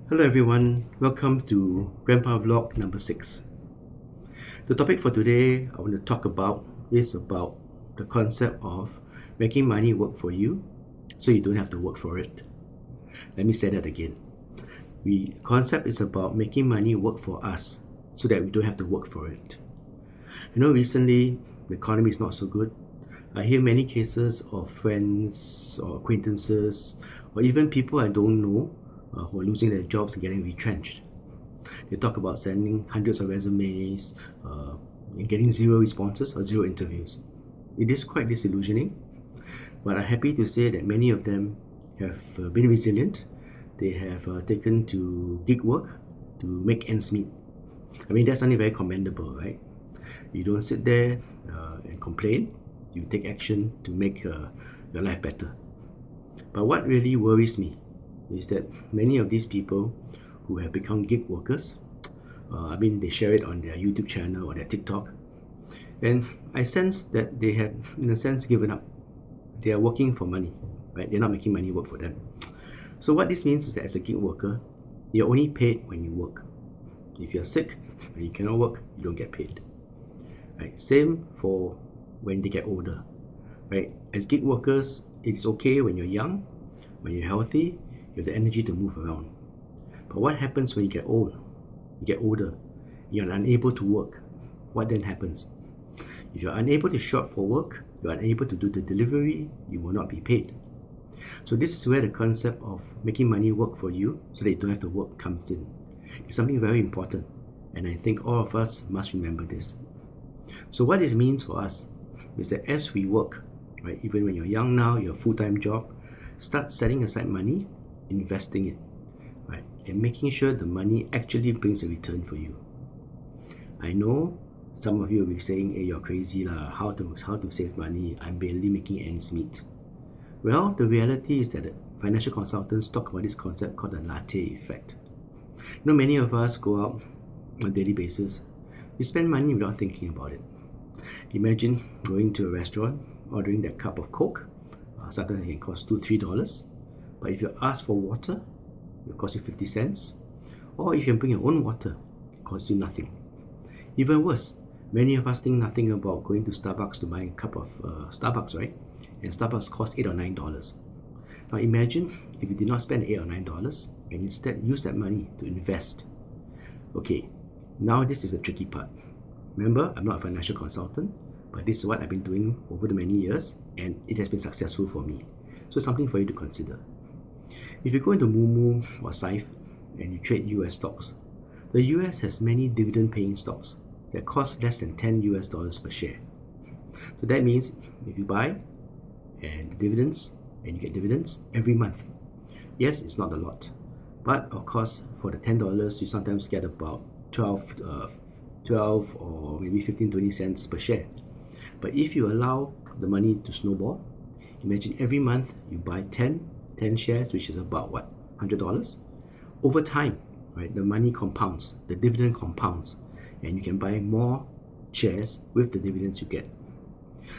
Hello everyone, welcome to Grandpa Vlog number 6. The topic for today I want to talk about is about the concept of making money work for you so you don't have to work for it. Let me say that again. The concept is about making money work for us so that we don't have to work for it. Recently the economy is not so good. I hear many cases of friends or acquaintances or even people I don't know who are losing their jobs and getting retrenched. They talk about sending hundreds of resumes and getting zero responses or zero interviews. It is quite disillusioning, but I'm happy to say that many of them have been resilient. They have taken to gig work to make ends meet. I mean, that's something very commendable, right? You don't sit there and complain. You take action to make your life better. But what really worries me is that many of these people who have become gig workers, they share it on their YouTube channel or their TikTok, and I sense that they have, in a sense, given up. They are working for money, right? They're not making money work for them. So what this means is that as a gig worker, you're only paid when you work. If you're sick and you cannot work, you don't get paid. Right? Same for when they get older. Right? As gig workers, it's okay when you're young, when you're healthy, you have the energy to move around. But what happens when you get old? You get older, you're unable to work. What then happens? If you're unable to show up for work, you're unable to do the delivery, you will not be paid. So this is where the concept of making money work for you so that you don't have to work comes in. It's something very important, and I think all of us must remember this. So what this means for us is that as we work, right, even when you're young now, you're a full-time job, start setting aside money, investing it, right, and making sure the money actually brings a return for you. I know some of you will be saying, "Hey, you're crazy lah. How to save money? I'm barely making ends meet." Well, the reality is that financial consultants talk about this concept called the latte effect. Many of us go out on a daily basis. We spend money without thinking about it. Imagine going to a restaurant, ordering that cup of Coke. Sometimes it can cost $2-3. But if you ask for water, it will cost you 50 cents. Or if you bring your own water, it costs you nothing. Even worse, many of us think nothing about going to Starbucks to buy a cup of Starbucks, right? And Starbucks costs $8 or $9. Now imagine if you did not spend $8 or $9 and instead use that money to invest. Okay, now this is the tricky part. Remember, I'm not a financial consultant, but this is what I've been doing over the many years, and it has been successful for me. So something for you to consider. If you go into Moomoo or Saif and you trade US stocks, the US has many dividend-paying stocks that cost less than $10 per share. So that means if you buy and the dividends, and you get dividends every month. Yes, it's not a lot, but of course, for the $10, you sometimes get about 12 or maybe 15-20 cents per share. But if you allow the money to snowball, imagine every month you buy 10 shares, which is about what, $100? Over time, right, the money compounds, the dividend compounds, and you can buy more shares with the dividends you get.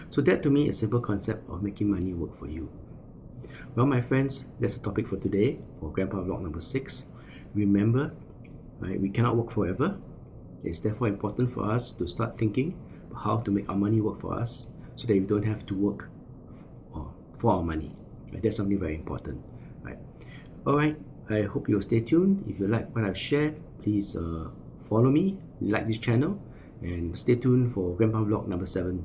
So that to me is a simple concept of making money work for you. Well, my friends, that's the topic for today, for Grandpa Vlog number 6. Remember, right, we cannot work forever. It's therefore important for us to start thinking about how to make our money work for us so that we don't have to work for our money. Right? That's something very important. Right? Alright, I hope you'll stay tuned. If you like what I've shared, please follow me, like this channel, and stay tuned for Grandpa Vlog number 7.